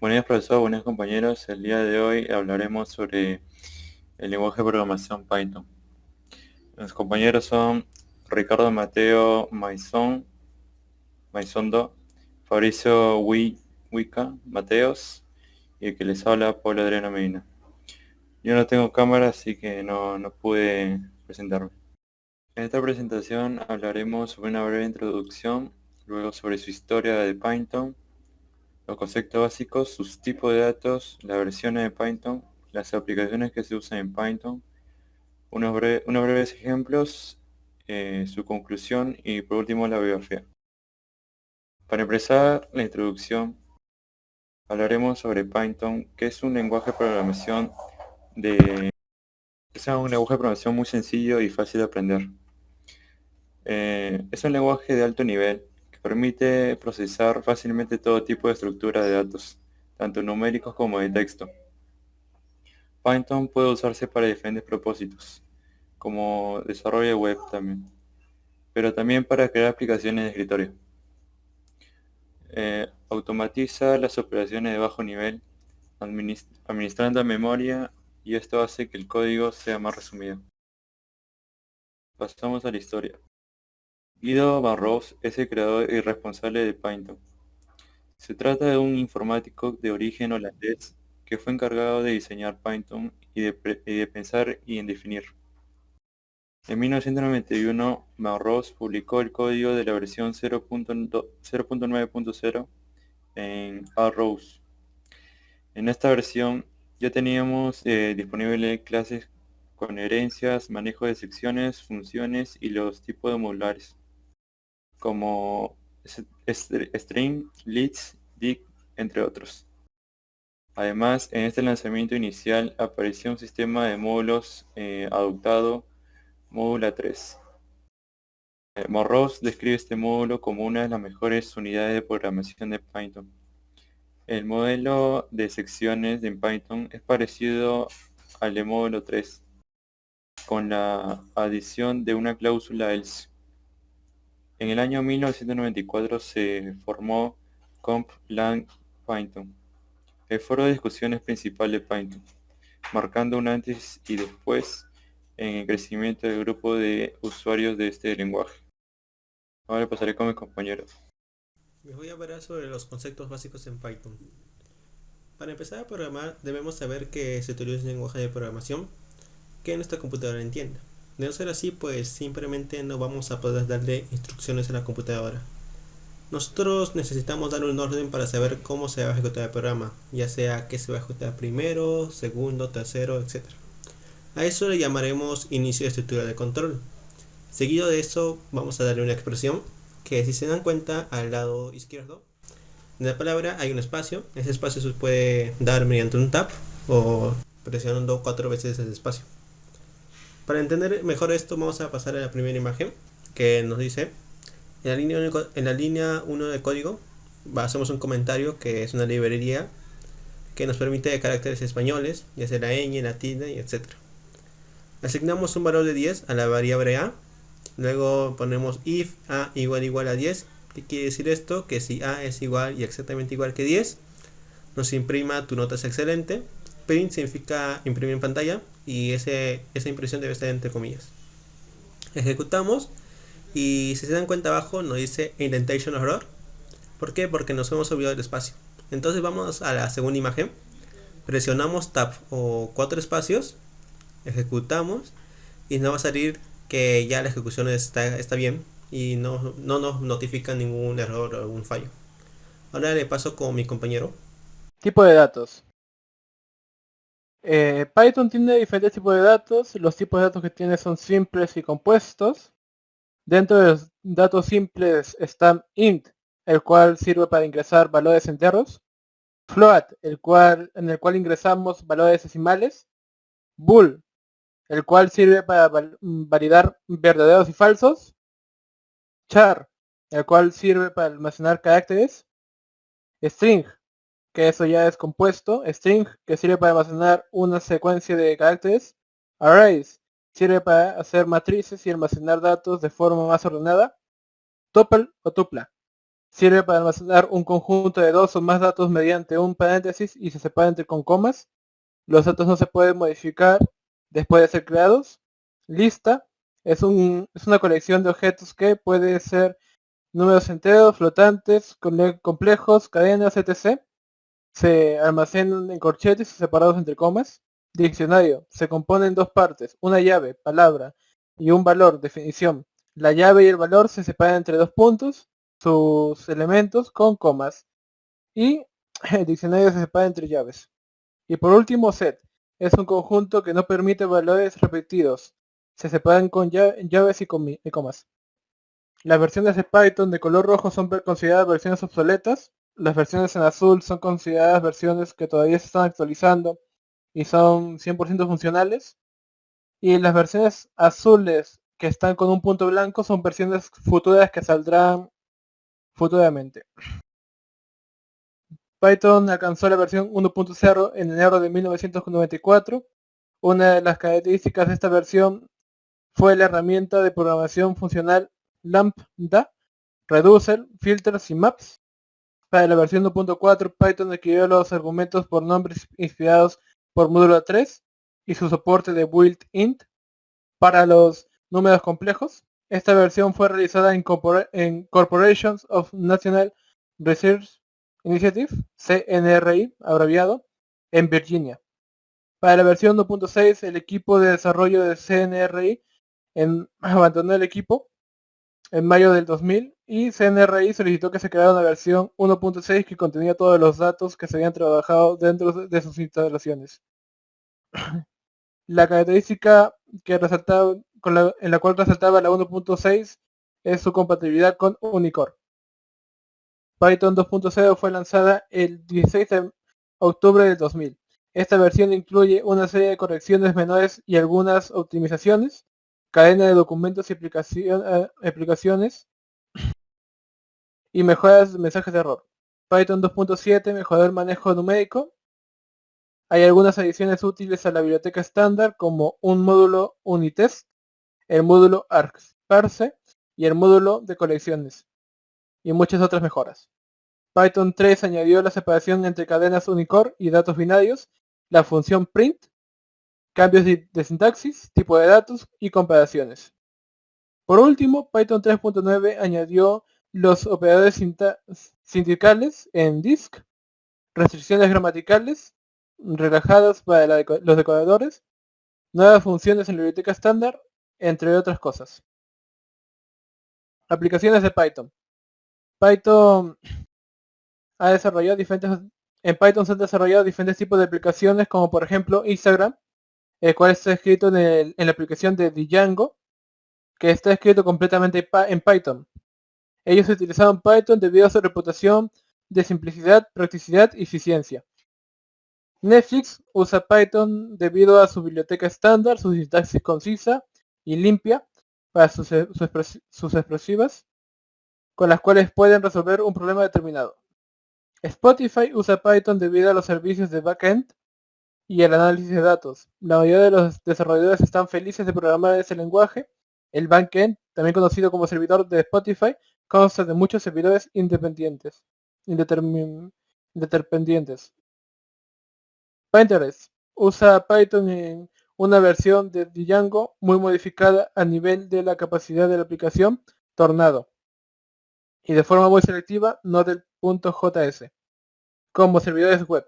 Buenos días, profesor, buenos compañeros. El día de hoy hablaremos sobre el lenguaje de programación Python. Los compañeros son Ricardo Mateo Maizondo, Fabricio Huica Mateos y el que les habla, Pablo Adriano Medina. Yo no tengo cámara, así que no pude presentarme. En esta presentación hablaremos sobre una breve introducción, luego sobre su historia de Python, los conceptos básicos, sus tipos de datos, las versiones de Python, las aplicaciones que se usan en Python, unos breves ejemplos, su conclusión y por último la bibliografía. Para empezar la introducción, hablaremos sobre Python, que es un lenguaje de programación muy sencillo y fácil de aprender. Es un lenguaje de alto nivel que permite procesar fácilmente todo tipo de estructura de datos, tanto numéricos como de texto. Python puede usarse para diferentes propósitos, como desarrollo web también, pero también para crear aplicaciones de escritorio. Automatiza las operaciones de bajo nivel, administrando memoria, y esto hace que el código sea más resumido. Pasamos a la historia. Guido Barros es el creador y responsable de Python. Se trata de un informático de origen holandés que fue encargado de diseñar Python y de pensar y en definir. En 1991, Barros publicó el código de la versión 0.9.0 en Arrows. En esta versión ya teníamos disponible clases con herencias, manejo de secciones, funciones y los tipos de modulares, como string, list, dict, entre otros. Además, en este lanzamiento inicial apareció un sistema de módulos adoptado, Módula 3. Morros describe este módulo como una de las mejores unidades de programación de Python. El modelo de secciones en Python es parecido al de módulo 3, con la adición de una cláusula else. En el año 1994 se formó Comp.lang Python, el foro de discusiones principal de Python, marcando un antes y después en el crecimiento del grupo de usuarios de este lenguaje. Ahora pasaré con mis compañeros. Les voy a hablar sobre los conceptos básicos en Python. Para empezar a programar debemos saber que se utiliza un lenguaje de programación que nuestra computadora entienda. De no ser así, pues simplemente no vamos a poder darle instrucciones a la computadora. Nosotros necesitamos darle un orden para saber cómo se va a ejecutar el programa, ya sea que se va a ejecutar primero, segundo, tercero, etc. A eso le llamaremos inicio de estructura de control. Seguido de eso vamos a darle una expresión que, si se dan cuenta, al lado izquierdo de la palabra hay un espacio. Ese espacio se puede dar mediante un tab o presionando 4 veces ese espacio. Para entender mejor esto, vamos a pasar a la primera imagen que nos dice: en la línea 1 del código hacemos un comentario que es una librería que nos permite caracteres españoles, ya sea la ñ, la tilde, y etc. Asignamos un valor de 10 a la variable a. Luego ponemos if a igual a 10. ¿Qué quiere decir esto? Que si a es igual y exactamente igual que 10, nos imprima tu nota es excelente. Print significa imprimir en pantalla y esa impresión debe estar entre comillas. Ejecutamos y, si se dan cuenta, abajo nos dice indentation error. ¿Por qué? Porque nos hemos olvidado el espacio. Entonces vamos a la segunda imagen, presionamos tab o 4 espacios, ejecutamos y nos va a salir que ya la ejecución está bien y no nos notifica ningún error o algún fallo. Ahora le paso con mi compañero. Tipo de datos. Python tiene diferentes tipos de datos. Los tipos de datos que tiene son simples y compuestos. Dentro de los datos simples están int, el cual sirve para ingresar valores enteros. Float, en el cual ingresamos valores decimales. Bool, el cual sirve para validar verdaderos y falsos. Char, el cual sirve para almacenar caracteres. String, que eso ya es compuesto. String, que sirve para almacenar una secuencia de caracteres. Arrays, sirve para hacer matrices y almacenar datos de forma más ordenada. Tuple o tupla, Sirve para almacenar un conjunto de 2 o más datos mediante un paréntesis y se separa entre con comas. Los datos no se pueden modificar después de ser creados. Lista es una colección de objetos que puede ser números enteros, flotantes, complejos, cadenas, etc. Se almacenan en corchetes y separados entre comas. Diccionario se compone en dos partes, una llave, palabra, y un valor, definición. La llave y el valor se separan entre dos puntos, sus elementos con comas. Y el diccionario se separa entre llaves. Y por último, set. Es un conjunto que no permite valores repetidos. Se separan con llaves y comas. Las versiones de Python de color rojo son consideradas versiones obsoletas. Las versiones en azul son consideradas versiones que todavía se están actualizando y son 100% funcionales. Y las versiones azules que están con un punto blanco son versiones futuras que saldrán futuramente. Python alcanzó la versión 1.0 en enero de 1994. Una de las características de esta versión fue la herramienta de programación funcional Lambda, Reducer, Filters y Maps. Para la versión 1.4, Python adquirió los argumentos por nombres inspirados por módulo 3 y su soporte de built-in para los números complejos. Esta versión fue realizada en Corporations of National Research Initiative, CNRI, abreviado, en Virginia. Para la versión 1.6, el equipo de desarrollo de CNRI abandonó el equipo en mayo del 2000 y CNRI solicitó que se creara una versión 1.6 que contenía todos los datos que se habían trabajado dentro de sus instalaciones. La característica que resaltaba, en la cual resaltaba la 1.6 es su compatibilidad con Unicode. Python 2.0 fue lanzada el 16 de octubre del 2000. Esta versión incluye una serie de correcciones menores y algunas optimizaciones, cadena de documentos y aplicaciones y mejoras de mensajes de error. Python 2.7 mejoró el manejo numérico. Hay algunas adiciones útiles a la biblioteca estándar como un módulo Unitest, el módulo Argparse y el módulo de colecciones, y muchas otras mejoras. Python 3 añadió la separación entre cadenas Unicode y datos binarios, la función print, cambios de sintaxis, tipo de datos y comparaciones. Por último, Python 3.9 añadió los operadores sindicales en disk, restricciones gramaticales relajadas para los decoradores, nuevas funciones en la biblioteca estándar, entre otras cosas. Aplicaciones de Python. Python ha desarrollado en Python se han desarrollado diferentes tipos de aplicaciones, como por ejemplo Instagram, el cual está escrito en la aplicación de Django, que está escrito completamente en Python. Ellos utilizaron Python debido a su reputación de simplicidad, practicidad y eficiencia. Netflix usa Python debido a su biblioteca estándar, su sintaxis concisa y limpia para sus expresivas, con las cuales pueden resolver un problema determinado. Spotify usa Python debido a los servicios de backend y el análisis de datos. La mayoría de los desarrolladores están felices de programar ese lenguaje. El backend, también conocido como servidor de Spotify, consta de muchos servidores independientes. Pinterest usa Python en una versión de Django muy modificada a nivel de la capacidad de la aplicación Tornado y de forma muy selectiva, no del .js, como servidores web.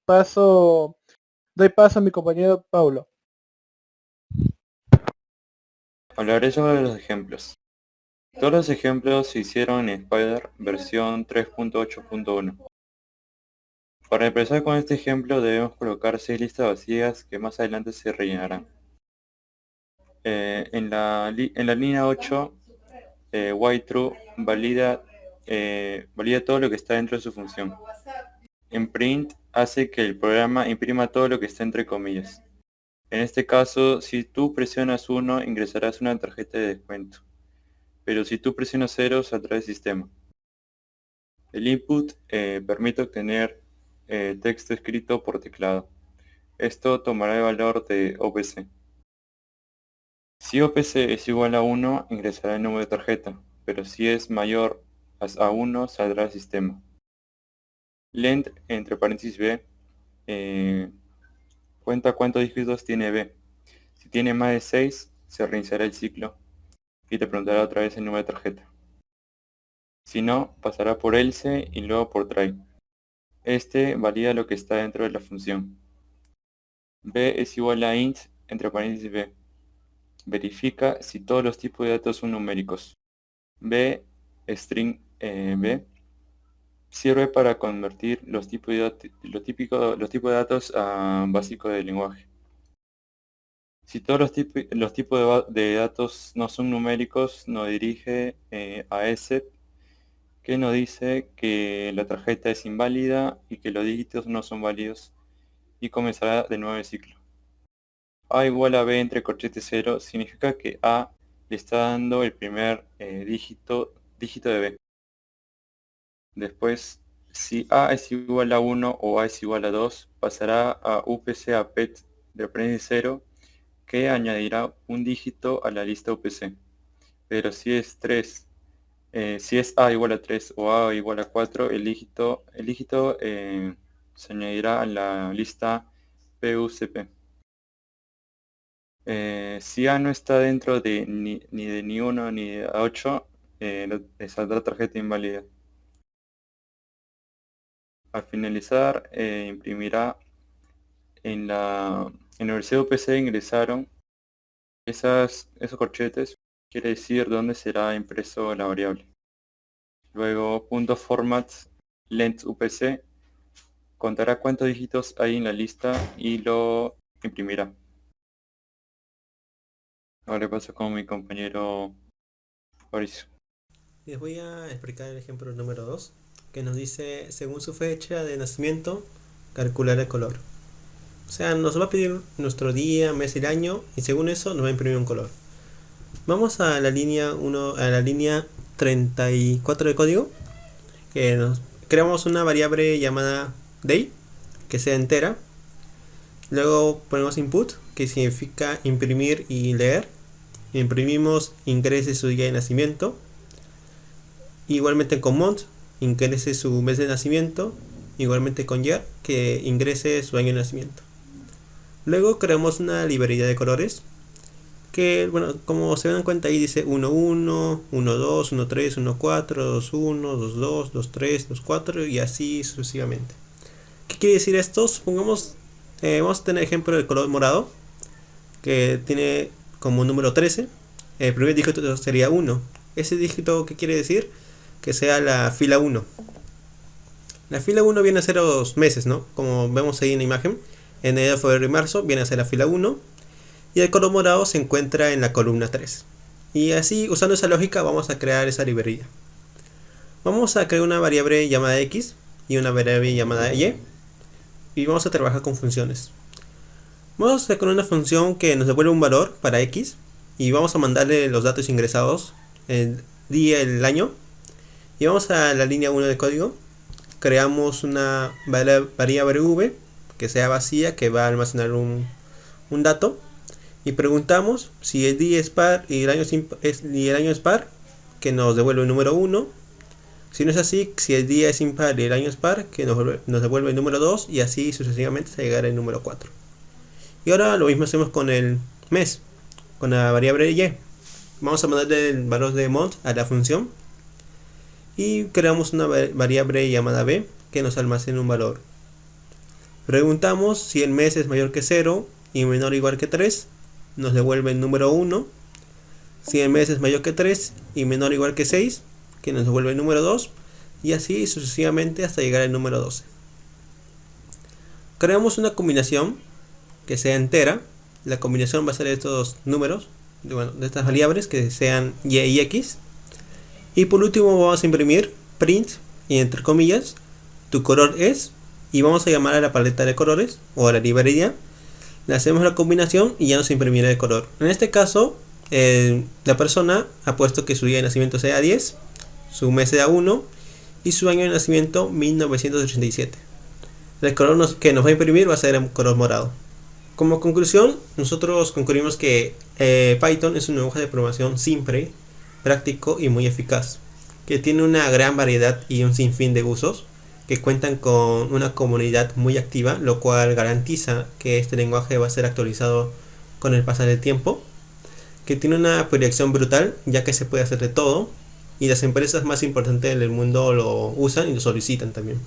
Doy paso a mi compañero Paulo. Hablaré sobre los ejemplos. Todos los ejemplos se hicieron en Spider versión 3.8.1. Para empezar con este ejemplo debemos colocar 6 listas vacías que más adelante se rellenarán. En la línea 8, whileTrue valida todo lo que está dentro de su función. En print hace que el programa imprima todo lo que está entre comillas. En este caso, si tú presionas 1 ingresarás una tarjeta de descuento, pero si tú presionas 0 saldrá el sistema. El input permite obtener texto escrito por teclado. Esto tomará el valor de OPC. Si OPC es igual a 1, ingresará el número de tarjeta, pero si es mayor más A1 saldrá del sistema. Length, entre paréntesis B, cuenta cuántos dígitos tiene B. Si tiene más de 6, se reiniciará el ciclo y te preguntará otra vez el número de tarjeta. Si no, pasará por else y luego por try. Este valida lo que está dentro de la función. B es igual a int, entre paréntesis B. Verifica si todos los tipos de datos son numéricos. B, string B, sirve para convertir los tipos de datos a básicos del lenguaje. Si todos los tipos de datos no son numéricos, nos dirige a except, que nos dice que la tarjeta es inválida y que los dígitos no son válidos, y comenzará de nuevo el ciclo. A igual a B entre corchetes 0 significa que A le está dando el primer dígito de B. Después, si A es igual a 1 o A es igual a 2, pasará a UPC append de paréntesis 0, que añadirá un dígito a la lista UPC. Pero si es A igual a 3 o A igual a 4, el dígito se añadirá a la lista PUCP. Si A no está dentro de ni 1 ni de 8, le saldrá tarjeta inválida. Al finalizar, imprimirá en la universidad UPC ingresaron esos corchetes, quiere decir dónde será impreso la variable. Luego, .format length UPC contará cuántos dígitos hay en la lista y lo imprimirá. Ahora paso con mi compañero Mauricio. Les voy a explicar el ejemplo número 2, que nos dice, según su fecha de nacimiento, calcular el color. O sea, nos va a pedir nuestro día, mes y año, y según eso nos va a imprimir un color. Vamos a la línea 34 del código, que creamos una variable llamada day, que sea entera. Luego ponemos input, que significa imprimir y leer. Imprimimos ingrese su día de nacimiento. Igualmente con mont, ingrese su mes de nacimiento. Igualmente con year, que ingrese su año de nacimiento. Luego creamos una librería de colores, que bueno, como se dan cuenta ahí dice 1.1, 1.2, 1.3, 1.4, 2.1, 2.2, 2.3, 2.4 y así sucesivamente. ¿Qué quiere decir esto? Supongamos, vamos a tener ejemplo del color morado, que tiene como número 13. El primer dígito sería 1. Ese dígito, ¿qué quiere decir? Que sea la fila 1. La fila 1 viene a ser los meses, ¿no? Como vemos ahí en la imagen, enero, febrero y marzo viene a ser la fila 1. Y el color morado se encuentra en la columna 3. Y así, usando esa lógica, vamos a crear esa librería. Vamos a crear una variable llamada x y una variable llamada y. Y vamos a trabajar con funciones. Vamos a crear una función que nos devuelve un valor para x. Y vamos a mandarle los datos ingresados, el día, el año. Y vamos a la línea 1 del código. Creamos una variable v que sea vacía, que va a almacenar un dato. Y preguntamos si el día es par y el año es par, que nos devuelve el número 1. Si no es así, si el día es impar y el año es par, que nos devuelve el número 2, y así sucesivamente hasta llegar al número 4. Y ahora lo mismo hacemos con el mes, con la variable y. Vamos a mandarle el valor de mont a la función y creamos una variable llamada b que nos almacena un valor. Preguntamos si el mes es mayor que 0 y menor o igual que 3, nos devuelve el número 1. Si el mes es mayor que 3 y menor o igual que 6, que nos devuelve el número 2, y así sucesivamente hasta llegar al número 12. Creamos una combinación que sea entera. La combinación va a ser de estos números, de estas variables que sean y x. Y por último vamos a imprimir print, y entre comillas, tu color es, y vamos a llamar a la paleta de colores o a la librería. Le hacemos la combinación y ya nos imprimirá el color. En este caso, la persona ha puesto que su día de nacimiento sea 10, su mes sea 1 y su año de nacimiento 1987. El color que nos va a imprimir va a ser el color morado. Como conclusión, nosotros concluimos que Python es un lenguaje de programación simple, práctico y muy eficaz, que tiene una gran variedad y un sinfín de usos, que cuentan con una comunidad muy activa, lo cual garantiza que este lenguaje va a ser actualizado con el pasar del tiempo, que tiene una proyección brutal, ya que se puede hacer de todo, y las empresas más importantes del mundo lo usan y lo solicitan también.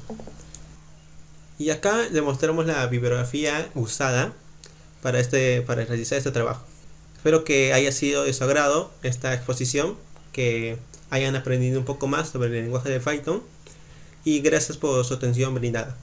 Y acá demostramos la bibliografía usada para realizar este trabajo. Espero que haya sido de su agrado esta exposición, que hayan aprendido un poco más sobre el lenguaje de Python, y gracias por su atención brindada.